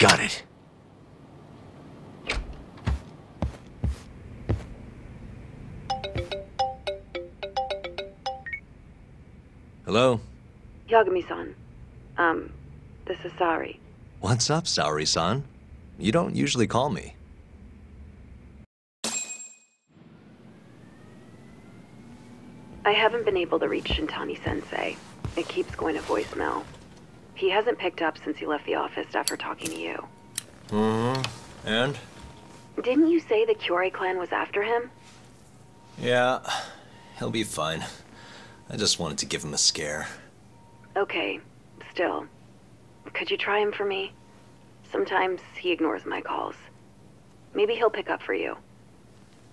Got it. Hello? Yagami-san. This is Sari. What's up, Saori-san? You don't usually call me. I haven't been able to reach Shintani-sensei. It keeps going to voicemail. He hasn't picked up since he left the office after talking to you. And? Didn't you say the Kyorei clan was after him? Yeah, he'll be fine. I just wanted to give him a scare. Okay, still. Could you try him for me? Sometimes he ignores my calls. Maybe he'll pick up for you.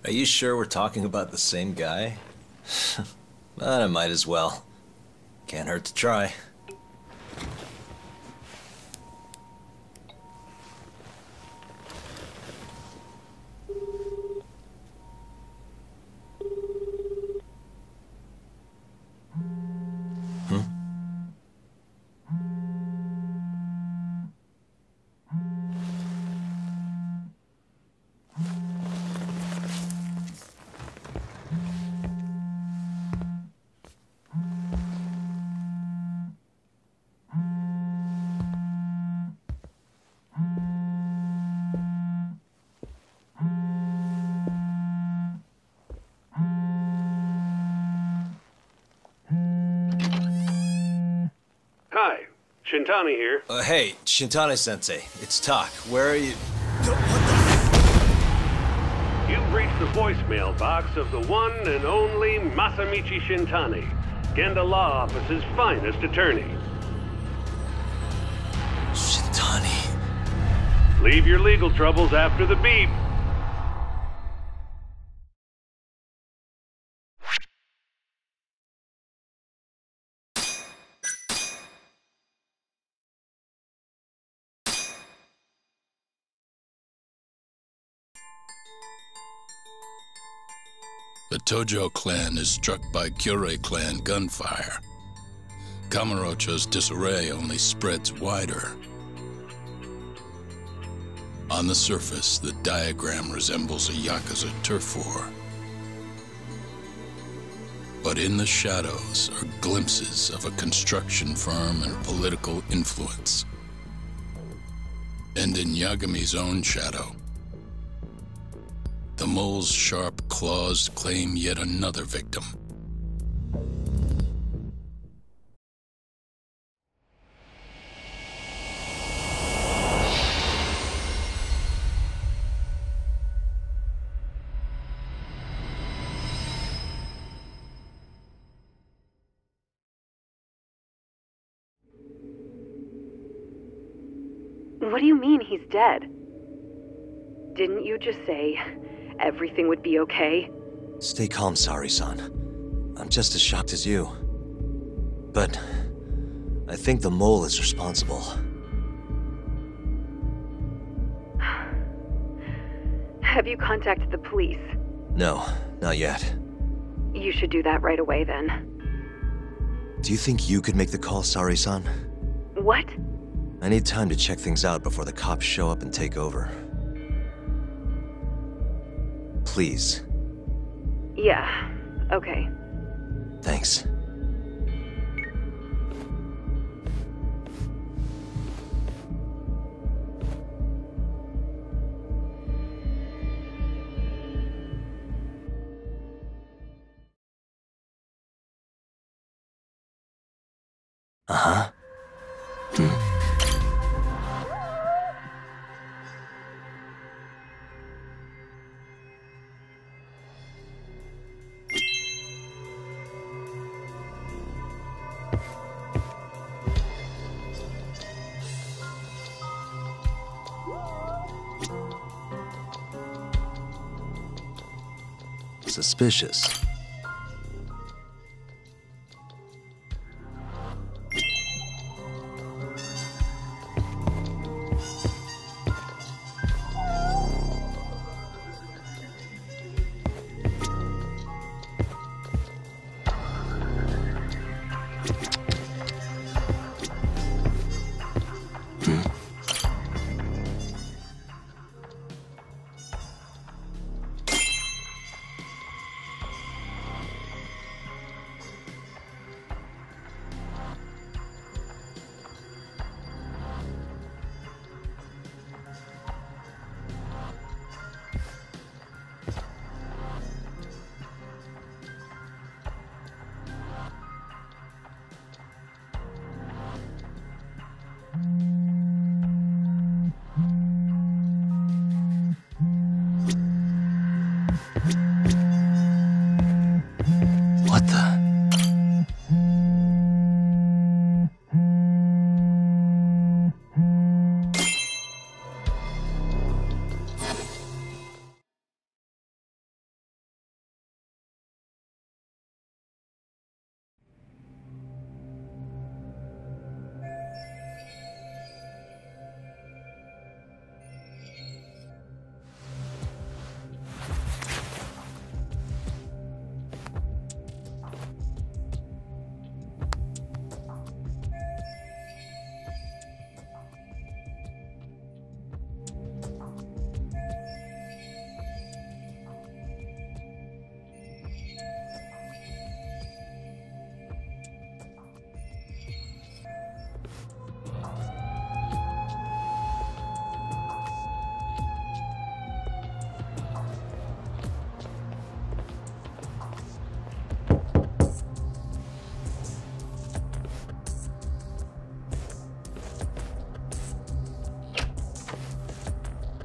Are you sure we're talking about the same guy? But I might as well. Can't hurt to try. Hi, Shintani here. Hey, Shintani-sensei, it's Tak. Where are you? You've reached the voicemail box of the one and only Masamichi Shintani, Genda Law Office's finest attorney. Shintani. Leave your legal troubles after the beep. The Tojo clan is struck by Kyorei clan gunfire. Kamurocho's disarray only spreads wider. On the surface, the diagram resembles a Yakuza turf war. But in the shadows are glimpses of a construction firm and political influence. And in Yagami's own shadow, the mole's sharp claws claim yet another victim. What do you mean he's dead? Didn't you just say everything would be okay? Stay calm, Sari-san. I'm just as shocked as you. But I think the mole is responsible. Have you contacted the police? No, not yet. You should do that right away then. Do you think you could make the call, Sari-san? What? I need time to check things out before the cops show up and take over. Please. Yeah, okay. Thanks. Uh-huh. Suspicious. What the?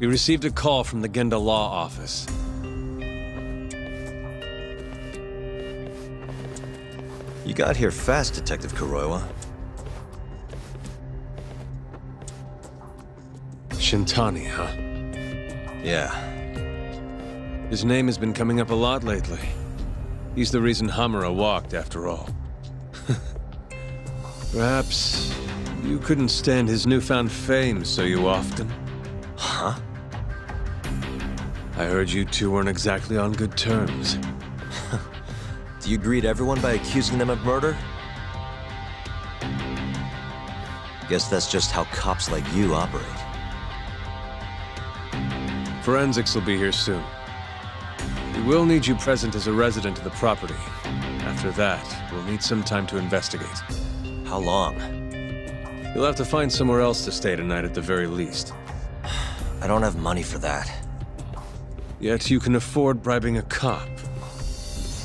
We received a call from the Genda Law office. You got here fast, Detective Kuroiwa. Shintani, huh? Yeah. His name has been coming up a lot lately. He's the reason Hamura walked, after all. Perhaps you couldn't stand his newfound fame so you often. Huh? I heard you two weren't exactly on good terms. Do you greet everyone by accusing them of murder? Guess that's just how cops like you operate. Forensics will be here soon. We will need you present as a resident of the property. After that, we'll need some time to investigate. How long? You'll have to find somewhere else to stay tonight at the very least. I don't have money for that. Yet you can afford bribing a cop.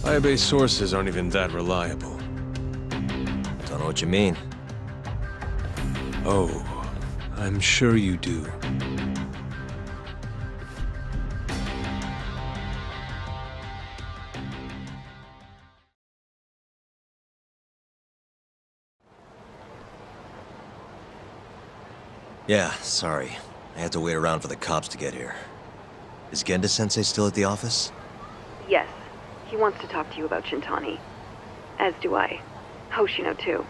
Fire-based sources aren't even that reliable. Don't know what you mean. Oh, I'm sure you do. Yeah, sorry. I had to wait around for the cops to get here. Is Genda-sensei still at the office? Yes. He wants to talk to you about Shintani. As do I. Hoshino, too.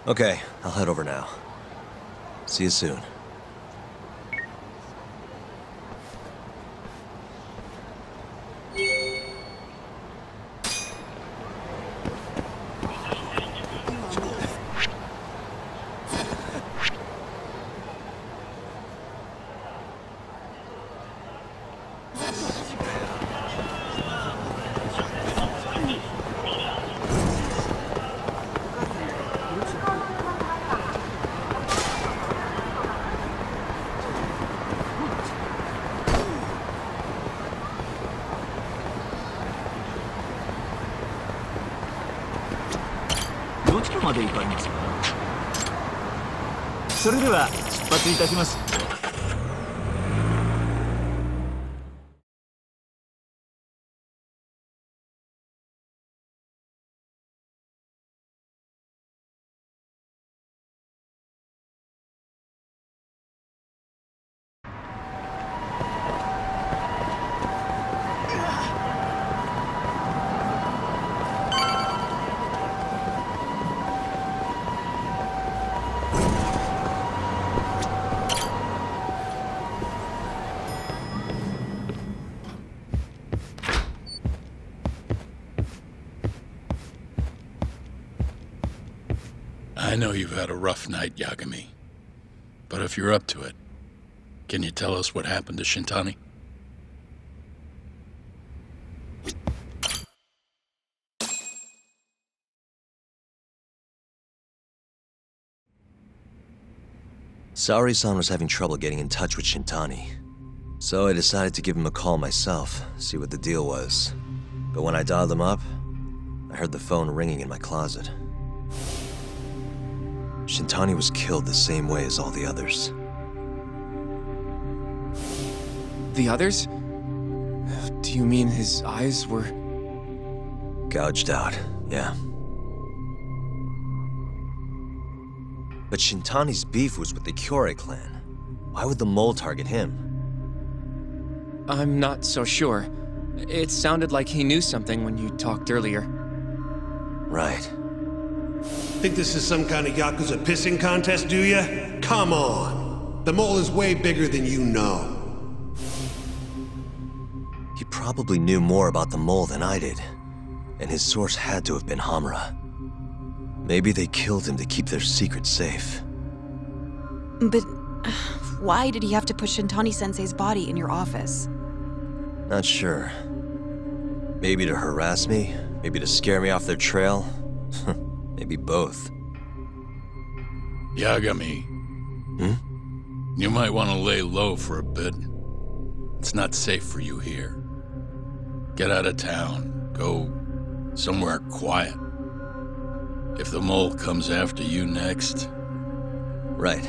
Okay, I'll head over now. See you soon. I know you've had a rough night, Yagami. But if you're up to it, can you tell us what happened to Shintani? Saori-san was having trouble getting in touch with Shintani. So I decided to give him a call myself, see what the deal was. But when I dialed him up, I heard the phone ringing in my closet. Shintani was killed the same way as all the others. The others? Do you mean his eyes were... Gouged out, yeah. But Shintani's beef was with the Kyorei clan. Why would the mole target him? I'm not so sure. It sounded like he knew something when you talked earlier. Right. Think this is some kind of Yakuza pissing contest, do ya? Come on! The mole is way bigger than you know. He probably knew more about the mole than I did. And his source had to have been Hamura. Maybe they killed him to keep their secret safe. But why did he have to put Shintani-sensei's body in your office? Not sure. Maybe to harass me? Maybe to scare me off their trail? Maybe both. Yagami. You might want to lay low for a bit. It's not safe for you here. Get out of town. Go somewhere quiet. If the mole comes after you next... Right.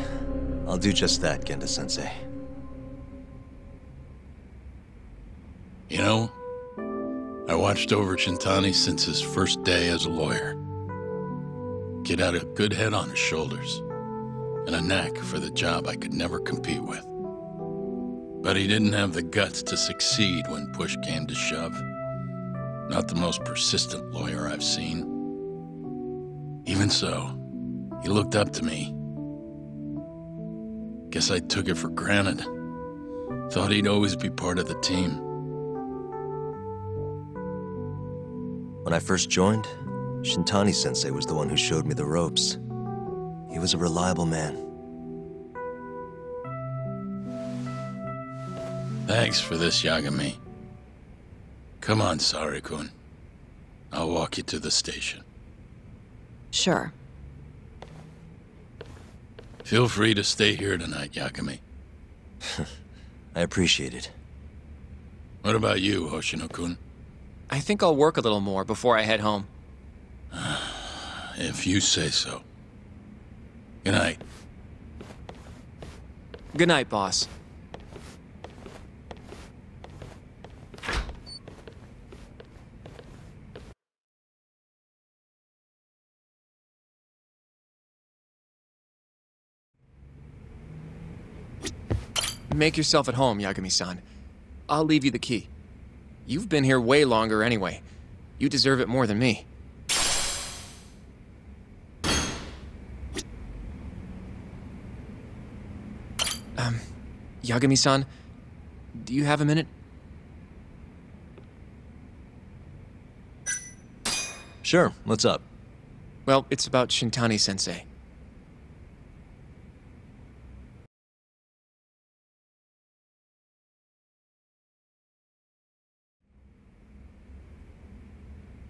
I'll do just that, Genda-sensei. You know, I watched over Shintani since his first day as a lawyer. Kid had a good head on his shoulders, and a knack for the job I could never compete with. But he didn't have the guts to succeed when push came to shove. Not the most persistent lawyer I've seen. Even so, he looked up to me. Guess I took it for granted. Thought he'd always be part of the team. When I first joined, Shintani-sensei was the one who showed me the ropes. He was a reliable man. Thanks for this, Yagami. Come on, Sari-kun. I'll walk you to the station. Sure. Feel free to stay here tonight, Yagami. I appreciate it. What about you, Hoshino-kun? I think I'll work a little more before I head home. If you say so. Good night. Good night, boss. Make yourself at home, Yagami-san. I'll leave you the key. You've been here way longer anyway. You deserve it more than me. Yagami-san, do you have a minute? Sure, what's up? Well, it's about Shintani-sensei.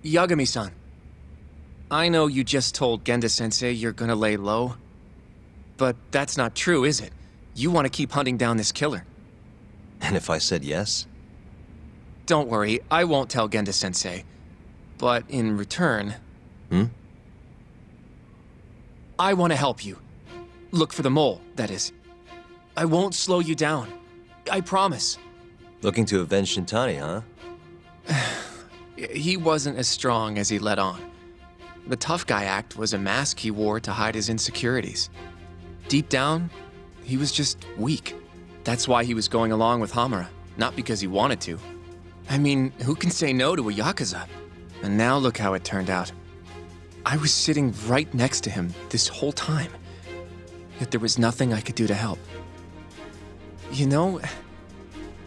Yagami-san, I know you just told Genda-sensei you're gonna lay low, but that's not true, is it? You want to keep hunting down this killer. And if I said yes? Don't worry, I won't tell Genda-sensei. But in return... I want to help you. Look for the mole, that is. I won't slow you down. I promise. Looking to avenge Shintani, huh? He wasn't as strong as he let on. The tough guy act was a mask he wore to hide his insecurities. Deep down, he was just weak. That's why he was going along with Hamura, not because he wanted to. I mean, who can say no to a Yakuza? And now look how it turned out. I was sitting right next to him this whole time, yet there was nothing I could do to help. You know,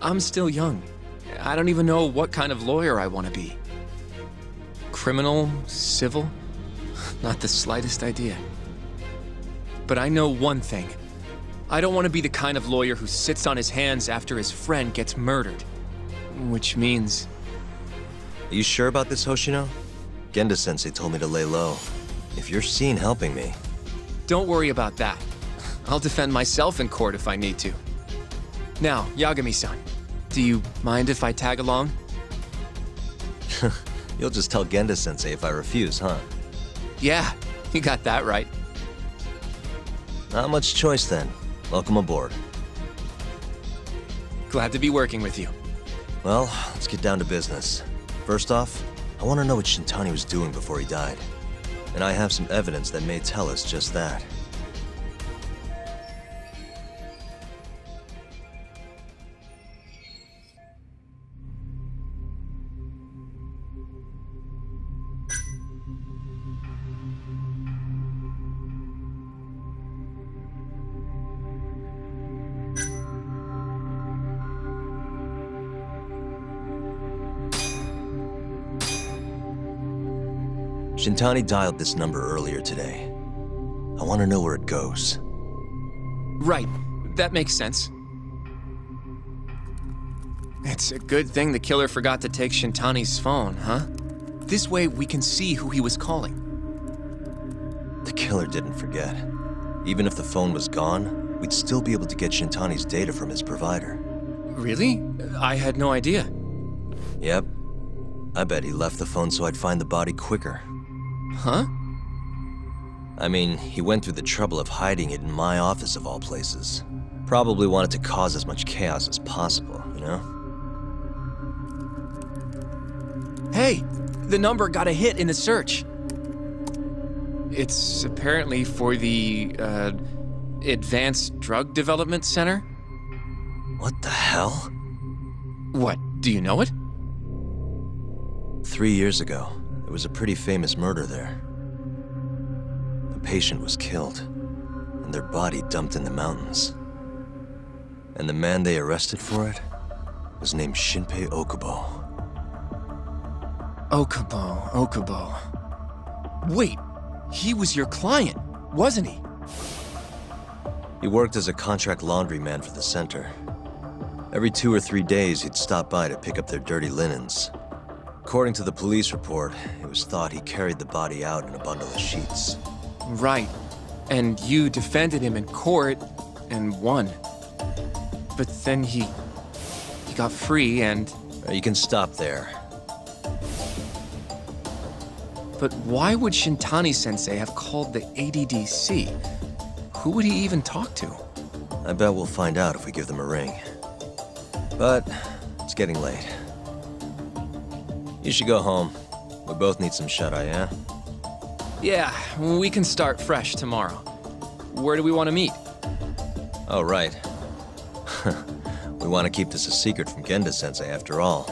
I'm still young. I don't even know what kind of lawyer I want to be. Criminal? Civil? Not the slightest idea. But I know one thing. I don't want to be the kind of lawyer who sits on his hands after his friend gets murdered. Which means... Are you sure about this, Hoshino? Genda-sensei told me to lay low. If you're seen helping me... Don't worry about that. I'll defend myself in court if I need to. Now, Yagami-san, do you mind if I tag along? You'll just tell Genda-sensei if I refuse, huh? Yeah, you got that right. Not much choice then. Welcome aboard. Glad to be working with you. Well, let's get down to business. First off, I want to know what Shintani was doing before he died. And I have some evidence that may tell us just that. Shintani dialed this number earlier today. I want to know where it goes. Right. That makes sense. It's a good thing the killer forgot to take Shintani's phone, huh? This way we can see who he was calling. The killer didn't forget. Even if the phone was gone, we'd still be able to get Shintani's data from his provider. Really? I had no idea. Yep. I bet he left the phone so I'd find the body quicker. Huh? I mean, he went through the trouble of hiding it in my office of all places. Probably wanted to cause as much chaos as possible, you know? Hey! The number got a hit in the search. It's apparently for the, Advanced Drug Development Center? What the hell? What, do you know it? 3 years ago, there was a pretty famous murder there. A patient was killed, and their body dumped in the mountains. And the man they arrested for it was named Shinpei Okubo. Okubo. Wait, he was your client, wasn't he? He worked as a contract laundryman for the center. Every 2 or 3 days, he'd stop by to pick up their dirty linens. According to the police report, it was thought he carried the body out in a bundle of sheets. Right. And you defended him in court and won. But then he got free and... You can stop there. But why would Shintani-sensei have called the ADDC? Who would he even talk to? I bet we'll find out if we give them a ring. But it's getting late. You should go home. We both need some shut-eye, yeah? Yeah, we can start fresh tomorrow. Where do we want to meet? Oh, right. We want to keep this a secret from Genda-sensei after all.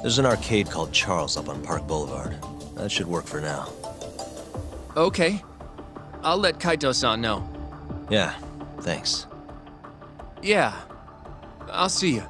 There's an arcade called Charles up on Park Boulevard. That should work for now. Okay. I'll let Kaito-san know. Yeah, thanks. Yeah. I'll see you.